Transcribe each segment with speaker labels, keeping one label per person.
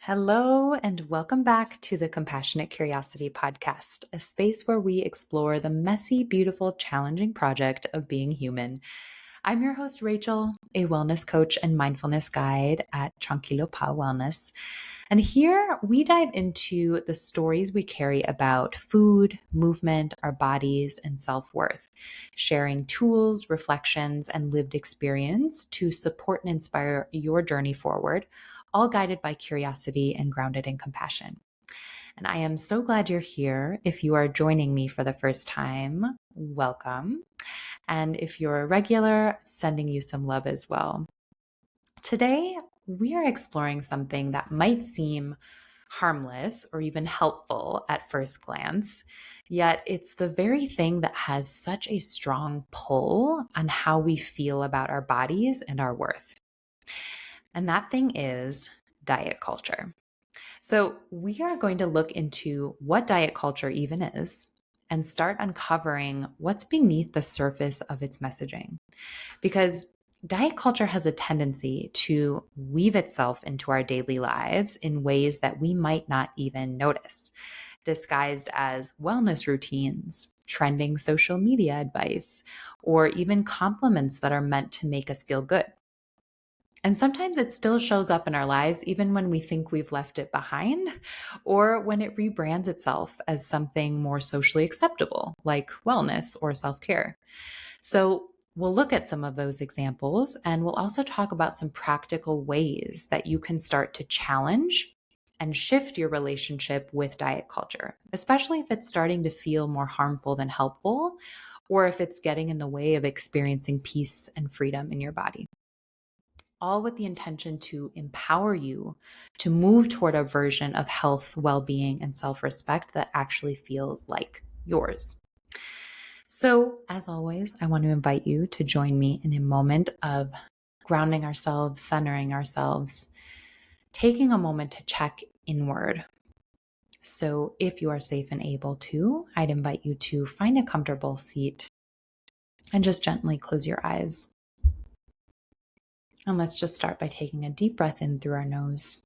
Speaker 1: Hello, and welcome back to the Compassionate Curiosity Podcast, a space where we explore the messy, beautiful, challenging project of being human. I'm your host, Rachel, a wellness coach and mindfulness guide at Tranquilopawellness. And here we dive into the stories we carry about food, movement, our bodies, and self worth, sharing tools, reflections, and lived experience to support and inspire your journey forward, all guided by curiosity and grounded in compassion. And I am so glad you're here. If you are joining me for the first time, welcome. And if you're a regular, sending you some love as well. Today, we are exploring something that might seem harmless or even helpful at first glance, yet it's the very thing that has such a strong pull on how we feel about our bodies and our worth. And that thing is diet culture. So, we are going to look into what diet culture even is and start uncovering what's beneath the surface of its messaging. Because diet culture has a tendency to weave itself into our daily lives in ways that we might not even notice, disguised as wellness routines, trending social media advice, or even compliments that are meant to make us feel good. And sometimes it still shows up in our lives, even when we think we've left it behind, or when it rebrands itself as something more socially acceptable, like wellness or self care. So, we'll look at some of those examples, and we'll also talk about some practical ways that you can start to challenge and shift your relationship with diet culture, especially if it's starting to feel more harmful than helpful, or if it's getting in the way of experiencing peace and freedom in your body, all with the intention to empower you to move toward a version of health, well being, and self respect that actually feels like yours. So, as always, I want to invite you to join me in a moment of grounding ourselves, centering ourselves, taking a moment to check inward. So, if you are safe and able to, I'd invite you to find a comfortable seat and just gently close your eyes. And let's just start by taking a deep breath in through our nose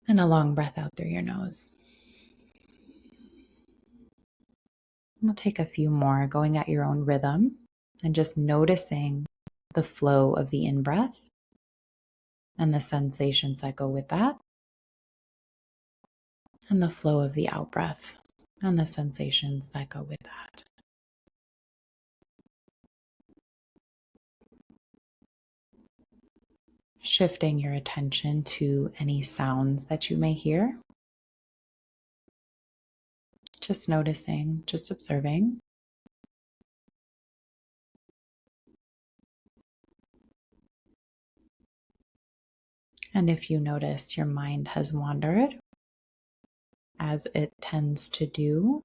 Speaker 1: and a long breath out through your nose. We'll take a few more, going at your own rhythm and just noticing the flow of the in-breath and the sensations that go with that, and the flow of the out-breath and the sensations that go with that. Shifting your attention to any sounds that you may hear. Just noticing, just observing. And if you notice your mind has wandered, as it tends to do,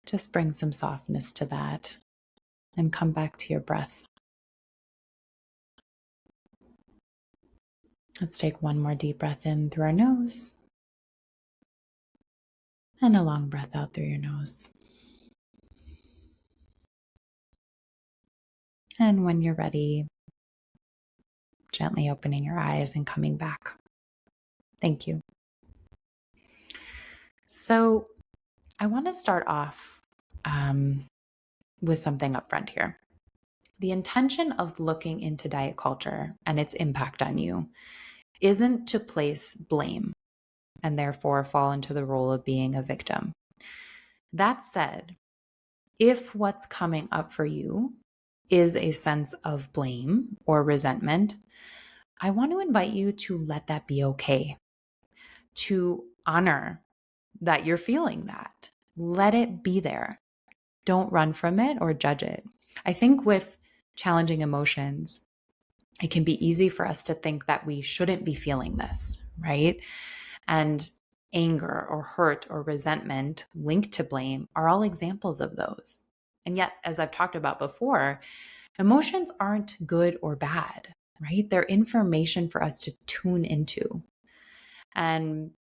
Speaker 1: just bring some softness to that and come back to your breath. Let's take one more deep breath in through our nose and a long breath out through your nose. And when you're ready, gently opening your eyes and coming back. Thank you. So I want to start off with something upfront here. The intention of looking into diet culture and its impact on you isn't to place blame and therefore fall into the role of being a victim. That said, if what's coming up for you is a sense of blame or resentment, I want to invite you to let that be okay, to honor that you're feeling that. Let it be there. Don't run from it or judge it. I think with challenging emotions, it can be easy for us to think that we shouldn't be feeling this, right? And anger or hurt or resentment linked to blame are all examples of those. And yet, as I've talked about before, emotions aren't good or bad, right? They're information for us to tune into. And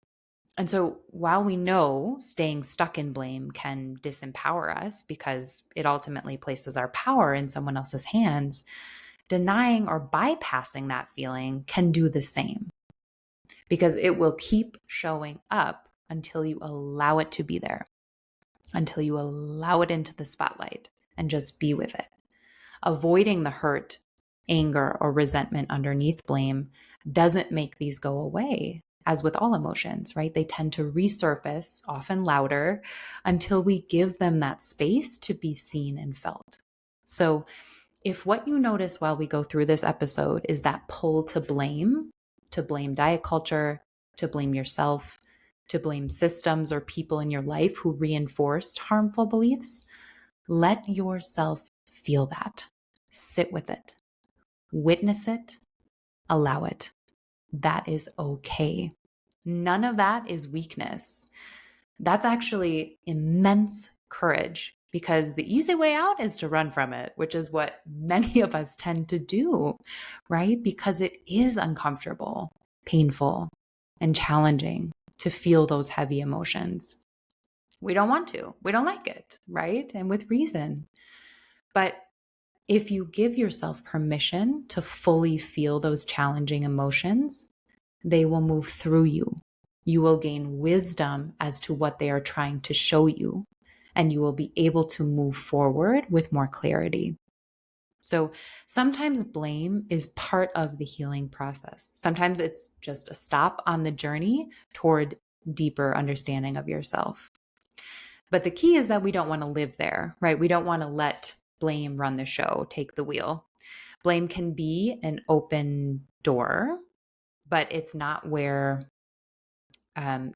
Speaker 1: so while we know staying stuck in blame can disempower us because it ultimately places our power in someone else's hands, denying or bypassing that feeling can do the same, because it will keep showing up until you allow it to be there, until you allow it into the spotlight and just be with it. Avoiding the hurt, anger, or resentment underneath blame doesn't make these go away. As with all emotions, right? They tend to resurface, often louder, until we give them that space to be seen and felt. So if what you notice while we go through this episode is that pull to blame diet culture, to blame yourself, to blame systems or people in your life who reinforced harmful beliefs, let yourself feel that. Sit with it. Witness it. Allow it. That is okay. None of that is weakness. That's actually immense courage, because the easy way out is to run from it, which is what many of us tend to do, right? Because it is uncomfortable, painful, and challenging to feel those heavy emotions. We don't want to. We don't like it, right? And with reason. But if you give yourself permission to fully feel those challenging emotions, they will move through you. You will gain wisdom as to what they are trying to show you, and you will be able to move forward with more clarity. So sometimes blame is part of the healing process. Sometimes it's just a stop on the journey toward deeper understanding of yourself. But the key is that we don't want to live there, right? We don't want to let blame run the show, take the wheel. Blame can be an open door, but it's not where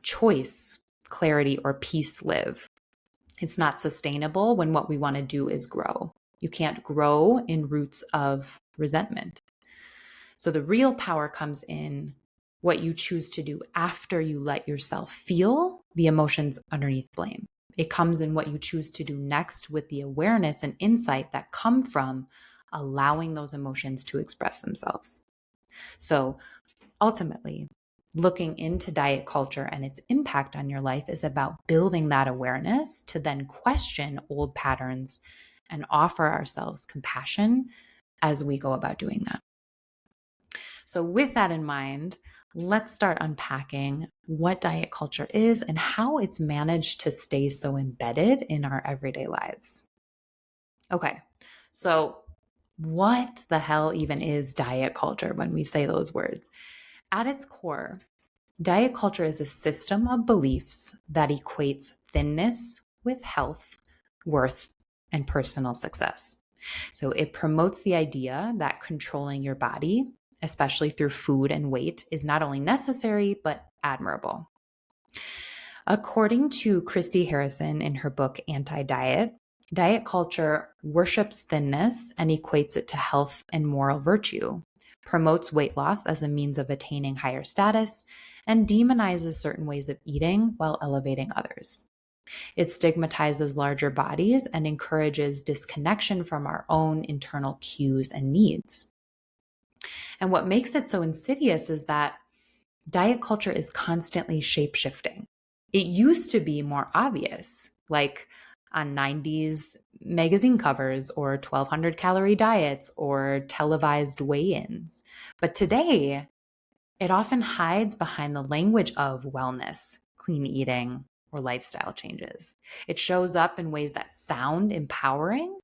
Speaker 1: choice, clarity, or peace live. It's not sustainable when what we want to do is grow. You can't grow in roots of resentment. So the real power comes in what you choose to do after you let yourself feel the emotions underneath blame. It comes in what you choose to do next with the awareness and insight that come from allowing those emotions to express themselves. So ultimately, looking into diet culture and its impact on your life is about building that awareness to then question old patterns and offer ourselves compassion as we go about doing that. So with that in mind, let's start unpacking what diet culture is and how it's managed to stay so embedded in our everyday lives. Okay, so what the hell even is diet culture when we say those words? At its core, diet culture is a system of beliefs that equates thinness with health, worth, and personal success. So it promotes the idea that controlling your body, especially through food and weight, is not only necessary, but admirable. According to Christy Harrison in her book Anti-Diet, diet culture worships thinness and equates it to health and moral virtue, promotes weight loss as a means of attaining higher status, and demonizes certain ways of eating while elevating others. It stigmatizes larger bodies and encourages disconnection from our own internal cues and needs. And what makes it so insidious is that diet culture is constantly shape-shifting. It used to be more obvious, like on 90s magazine covers or 1,200 calorie diets or televised weigh-ins. But today, it often hides behind the language of wellness, clean eating, or lifestyle changes. It shows up in ways that sound empowering,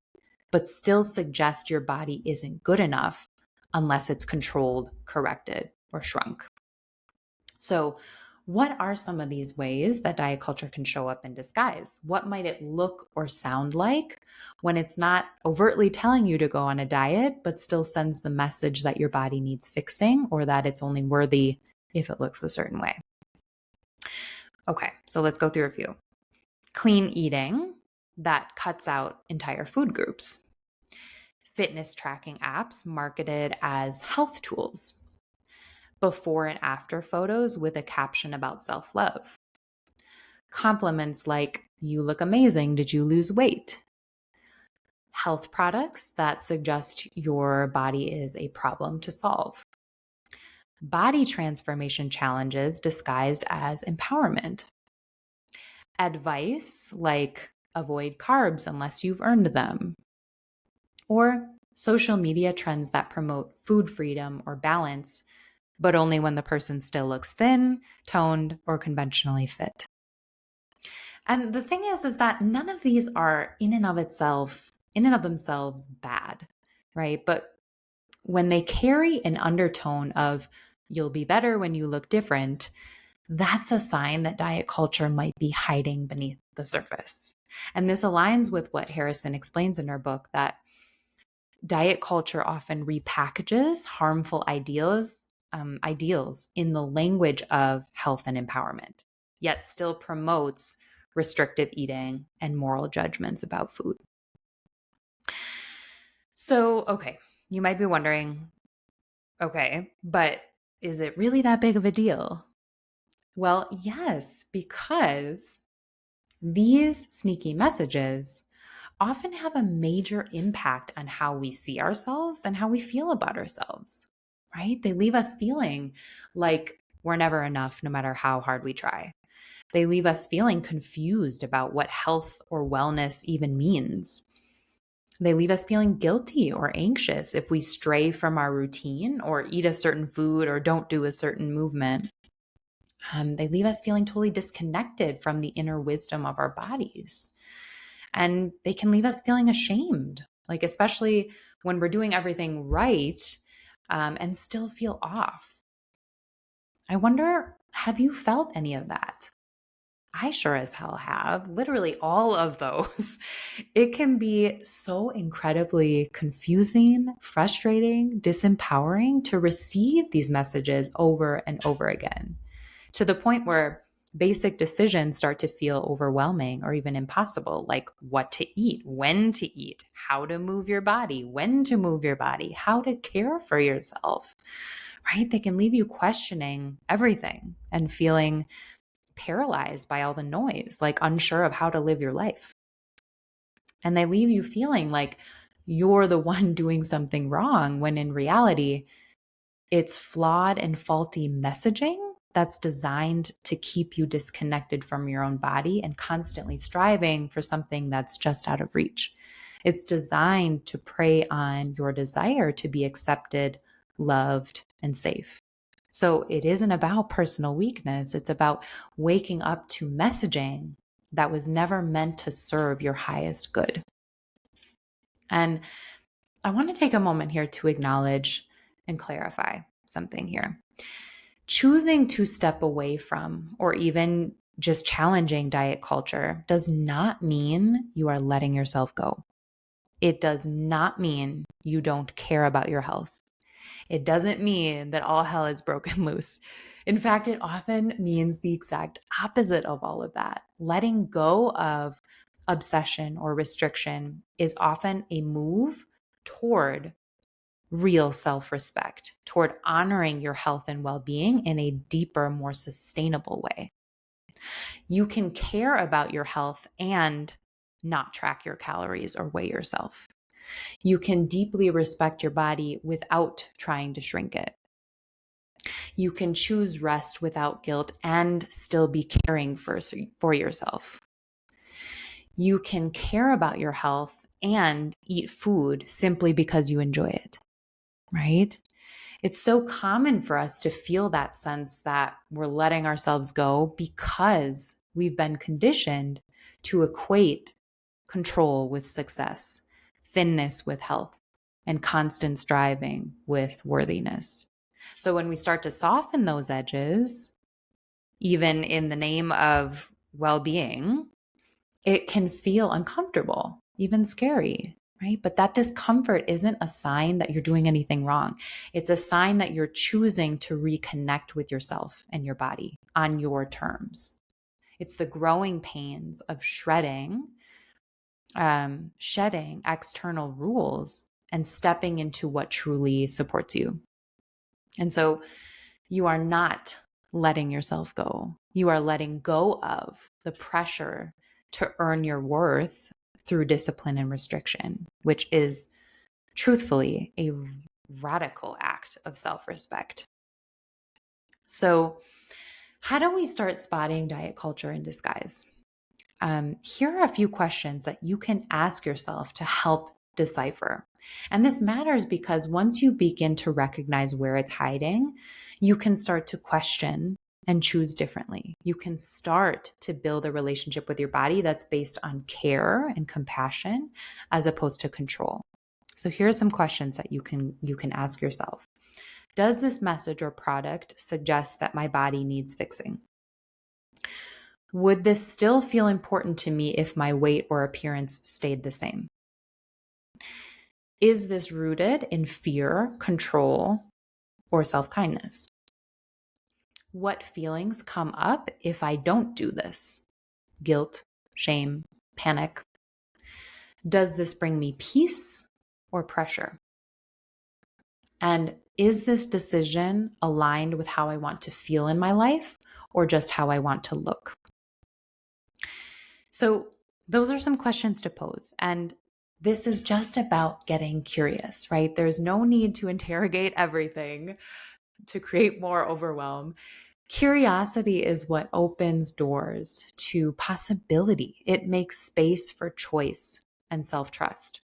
Speaker 1: but still suggest your body isn't good enough unless it's controlled, corrected, or shrunk. So, what are some of these ways that diet culture can show up in disguise? What might it look or sound like when it's not overtly telling you to go on a diet, but still sends the message that your body needs fixing or that it's only worthy if it looks a certain way? Okay, so let's go through a few. Clean eating that cuts out entire food groups. Fitness tracking apps marketed as health tools. Before and after photos with a caption about self-love. Compliments like, "You look amazing, did you lose weight?" Health products that suggest your body is a problem to solve. Body transformation challenges disguised as empowerment. Advice like, "Avoid carbs unless you've earned them." Or social media trends that promote food freedom or balance, but only when the person still looks thin, toned, or conventionally fit. And the thing is that none of these are in and of themselves bad, right? But when they carry an undertone of you'll be better when you look different, that's a sign that diet culture might be hiding beneath the surface. And this aligns with what Harrison explains in her book, that diet culture often repackages harmful ideals in the language of health and empowerment, yet still promotes restrictive eating and moral judgments about food. So, okay, you might be wondering, okay, but is it really that big of a deal? Well, yes, because these sneaky messages often have a major impact on how we see ourselves and how we feel about ourselves, right? They leave us feeling like we're never enough no matter how hard we try. They leave us feeling confused about what health or wellness even means. They leave us feeling guilty or anxious if we stray from our routine or eat a certain food or don't do a certain movement. They leave us feeling totally disconnected from the inner wisdom of our bodies. And they can leave us feeling ashamed, like especially when we're doing everything right, and still feel off. I wonder, have you felt any of that? I sure as hell have, literally all of those. It can be so incredibly confusing, frustrating, disempowering to receive these messages over and over again, to the point where basic decisions start to feel overwhelming or even impossible, like what to eat, when to eat, how to move your body, when to move your body, how to care for yourself, right? They can leave you questioning everything and feeling paralyzed by all the noise, like unsure of how to live your life. And they leave you feeling like you're the one doing something wrong, when in reality, it's flawed and faulty messaging that's designed to keep you disconnected from your own body and constantly striving for something that's just out of reach. It's designed to prey on your desire to be accepted, loved, and safe. So it isn't about personal weakness. It's about waking up to messaging that was never meant to serve your highest good. And I want to take a moment here to acknowledge and clarify something here. Choosing to step away from or even just challenging diet culture does not mean you are letting yourself go. It does not mean you don't care about your health. It doesn't mean that all hell is broken loose. In fact, it often means the exact opposite of all of that. Letting go of obsession or restriction is often a move toward real self-respect, toward honoring your health and well-being in a deeper, more sustainable way. You can care about your health and not track your calories or weigh yourself. You can deeply respect your body without trying to shrink it. You can choose rest without guilt and still be caring for yourself. You can care about your health and eat food simply because you enjoy it, right? It's so common for us to feel that sense that we're letting ourselves go because we've been conditioned to equate control with success, thinness with health, and constant striving with worthiness. So when we start to soften those edges, even in the name of well-being, it can feel uncomfortable, even scary, right? But that discomfort isn't a sign that you're doing anything wrong. It's a sign that you're choosing to reconnect with yourself and your body on your terms. It's the growing pains of shedding external rules and stepping into what truly supports you. And so you are not letting yourself go. You are letting go of the pressure to earn your worth through discipline and restriction, which is truthfully a radical act of self-respect. So, how do we start spotting diet culture in disguise? Here are a few questions that you can ask yourself to help decipher. And this matters because once you begin to recognize where it's hiding, you can start to question and choose differently. You can start to build a relationship with your body that's based on care and compassion as opposed to control. So here are some questions that you can ask yourself. Does this message or product suggest that my body needs fixing? Would this still feel important to me if my weight or appearance stayed the same? Is this rooted in fear, control, or self-kindness? What feelings come up if I don't do this? Guilt, shame, panic. Does this bring me peace or pressure? And is this decision aligned with how I want to feel in my life or just how I want to look? So those are some questions to pose. And this is just about getting curious, right? There's no need to interrogate everything to create more overwhelm. Curiosity is what opens doors to possibility. It makes space for choice and self-trust.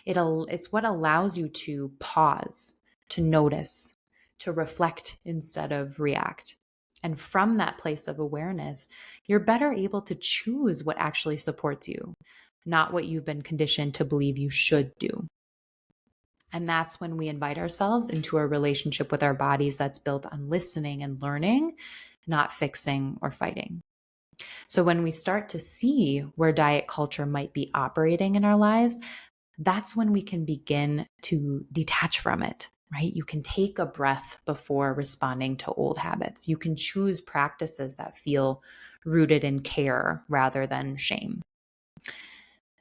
Speaker 1: It's what allows you to pause, to notice, to reflect instead of react. And from that place of awareness, you're better able to choose what actually supports you, not what you've been conditioned to believe you should do. And that's when we invite ourselves into a relationship with our bodies that's built on listening and learning, not fixing or fighting. So when we start to see where diet culture might be operating in our lives, that's when we can begin to detach from it, right? You can take a breath before responding to old habits. You can choose practices that feel rooted in care rather than shame.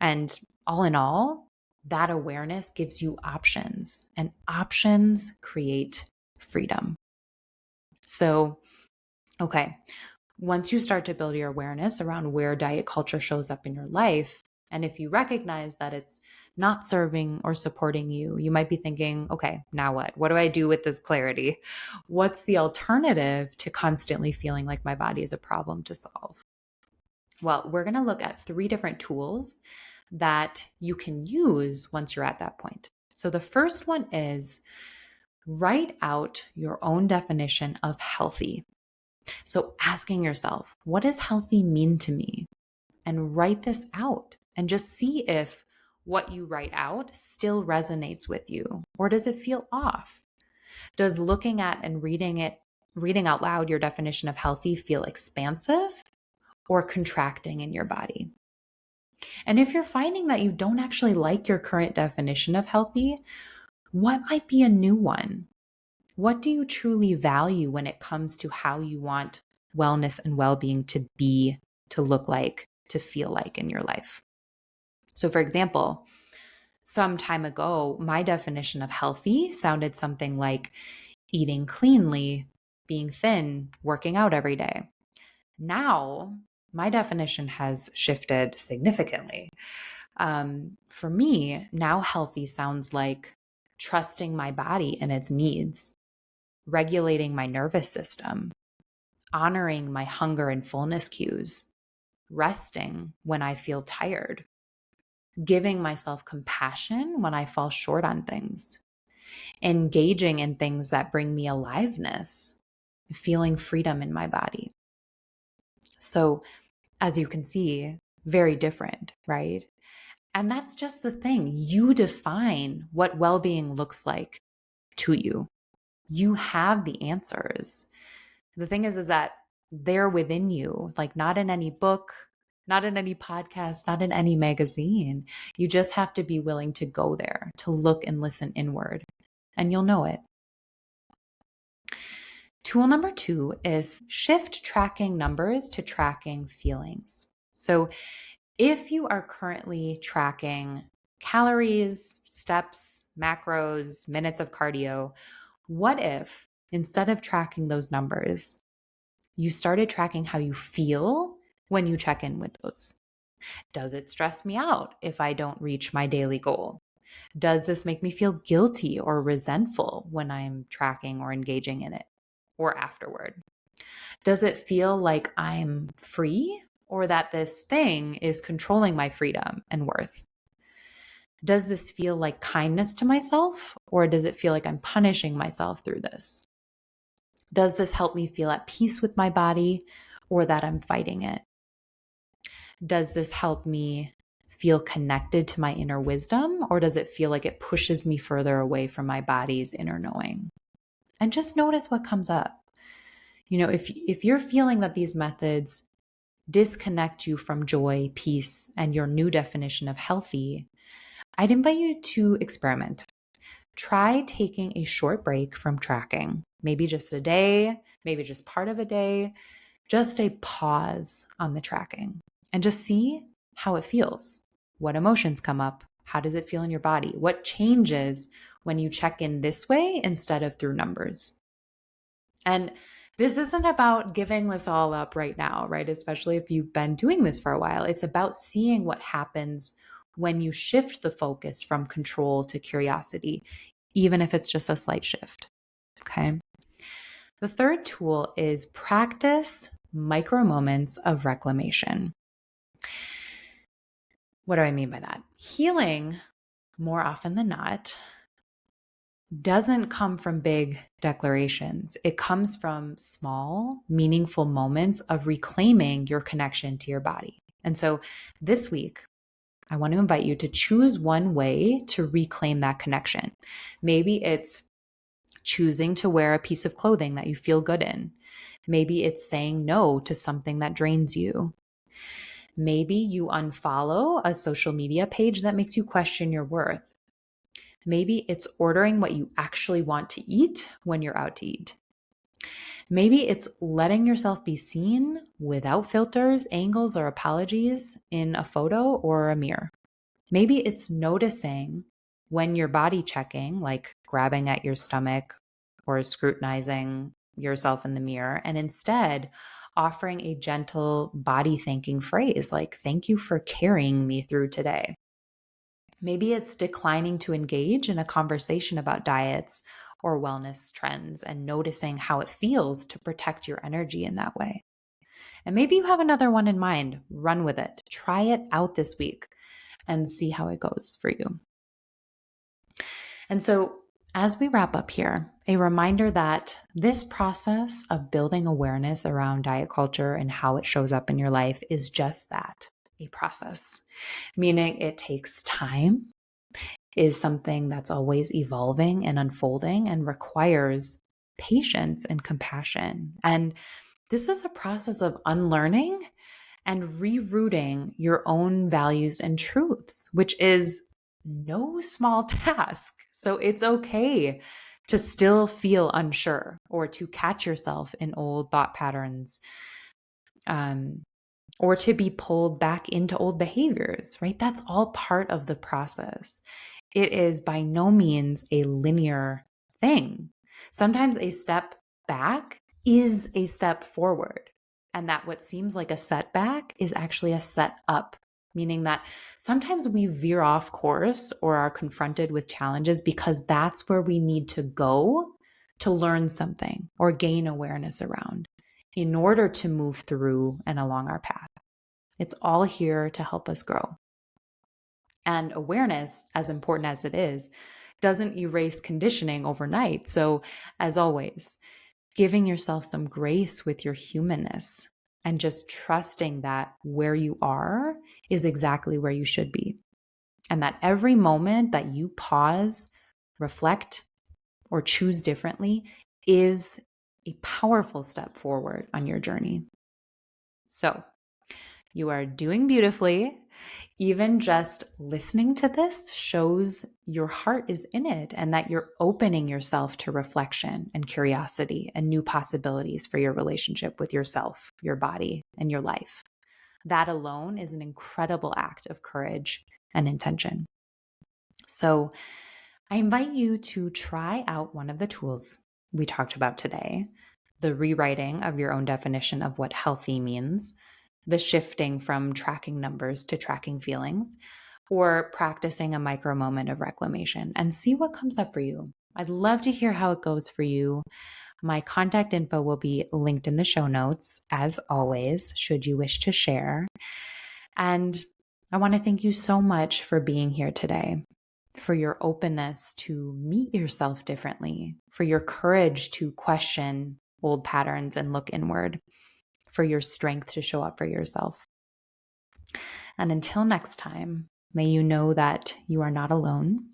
Speaker 1: And all in all, that awareness gives you options, and options create freedom. So, okay, once you start to build your awareness around where diet culture shows up in your life, and if you recognize that it's not serving or supporting you, you might be thinking, okay, now what? What do I do with this clarity? What's the alternative to constantly feeling like my body is a problem to solve? Well, we're going to look at 3 different tools that you can use once you're at that point. So the first one is write out your own definition of healthy. So asking yourself, what does healthy mean to me? And write this out and just see if what you write out still resonates with you, or does it feel off? Does looking at and reading out loud your definition of healthy feel expansive or contracting in your body? And if you're finding that you don't actually like your current definition of healthy, what might be a new one? What do you truly value when it comes to how you want wellness and well-being to be, to look like, to feel like in your life? So for example, some time ago, my definition of healthy sounded something like eating cleanly, being thin, working out every day. Now, my definition has shifted significantly. For me, now healthy sounds like trusting my body and its needs, regulating my nervous system, honoring my hunger and fullness cues, resting when I feel tired, giving myself compassion when I fall short on things, engaging in things that bring me aliveness, feeling freedom in my body. So, as you can see, very different, right? And that's just the thing. You define what well-being looks like to you. You have the answers. The thing is that they're within you, like not in any book, not in any podcast, not in any magazine. You just have to be willing to go there, to look and listen inward, and you'll know it. Tool number 2 is shift tracking numbers to tracking feelings. So if you are currently tracking calories, steps, macros, minutes of cardio, what if instead of tracking those numbers, you started tracking how you feel when you check in with those? Does it stress me out if I don't reach my daily goal? Does this make me feel guilty or resentful when I'm tracking or engaging in it or afterward? Does it feel like I'm free or that this thing is controlling my freedom and worth? Does this feel like kindness to myself, or does it feel like I'm punishing myself through this? Does this help me feel at peace with my body, or that I'm fighting it? Does this help me feel connected to my inner wisdom, or does it feel like it pushes me further away from my body's inner knowing? And just notice what comes up. If you're feeling that these methods disconnect you from joy, peace, and your new definition of healthy, I'd invite you to experiment. Try taking a short break from tracking, maybe just a day, maybe just part of a day, just a pause on the tracking, and just see how it feels. What emotions come up? How does it feel in your body? What changes when you check in this way instead of through numbers? And this isn't about giving this all up right now, right? Especially if you've been doing this for a while. It's about seeing what happens when you shift the focus from control to curiosity, even if it's just a slight shift. Okay. The third tool is practice micro moments of reclamation. What do I mean by that? Healing, more often than not, doesn't come from big declarations. It comes from small, meaningful moments of reclaiming your connection to your body. And so this week, I want to invite you to choose one way to reclaim that connection. Maybe it's choosing to wear a piece of clothing that you feel good in. Maybe it's saying no to something that drains you. Maybe you unfollow a social media page that makes you question your worth. Maybe it's ordering what you actually want to eat when you're out to eat. Maybe it's letting yourself be seen without filters, angles, or apologies in a photo or a mirror. Maybe it's noticing when you're body checking, like grabbing at your stomach or scrutinizing yourself in the mirror, and instead offering a gentle body thanking phrase like, "Thank you for carrying me through today." Maybe it's declining to engage in a conversation about diets or wellness trends and noticing how it feels to protect your energy in that way. And maybe you have another one in mind. Run with it. Try it out this week and see how it goes for you. And so, as we wrap up here, a reminder that this process of building awareness around diet culture and how it shows up in your life is just that, a process, meaning it takes time, is something that's always evolving and unfolding and requires patience and compassion. And this is a process of unlearning and rerouting your own values and truths, which is no small task. So it's okay to still feel unsure or to catch yourself in old thought patterns, or to be pulled back into old behaviors, right? That's all part of the process. It is by no means a linear thing. Sometimes a step back is a step forward, and that what seems like a setback is actually a set up, meaning that sometimes we veer off course or are confronted with challenges because that's where we need to go to learn something or gain awareness around in order to move through and along our path. It's all here to help us grow. And awareness, as important as it is, doesn't erase conditioning overnight. So, as always, giving yourself some grace with your humanness and just trusting that where you are is exactly where you should be. And that every moment that you pause, reflect, or choose differently is a powerful step forward on your journey. So, you are doing beautifully. Even just listening to this shows your heart is in it and that you're opening yourself to reflection and curiosity and new possibilities for your relationship with yourself, your body, and your life. That alone is an incredible act of courage and intention. So I invite you to try out one of the tools we talked about today, the rewriting of your own definition of what healthy means, the shifting from tracking numbers to tracking feelings, or practicing a micro moment of reclamation, and see what comes up for you. I'd love to hear how it goes for you. My contact info will be linked in the show notes, as always, should you wish to share. And I want to thank you so much for being here today, for your openness to meet yourself differently, for your courage to question old patterns and look inward, for your strength to show up for yourself. And until next time, may you know that you are not alone.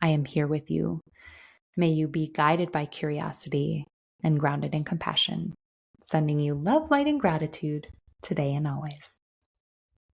Speaker 1: I am here with you. May you be guided by curiosity and grounded in compassion, sending you love, light, and gratitude today and always.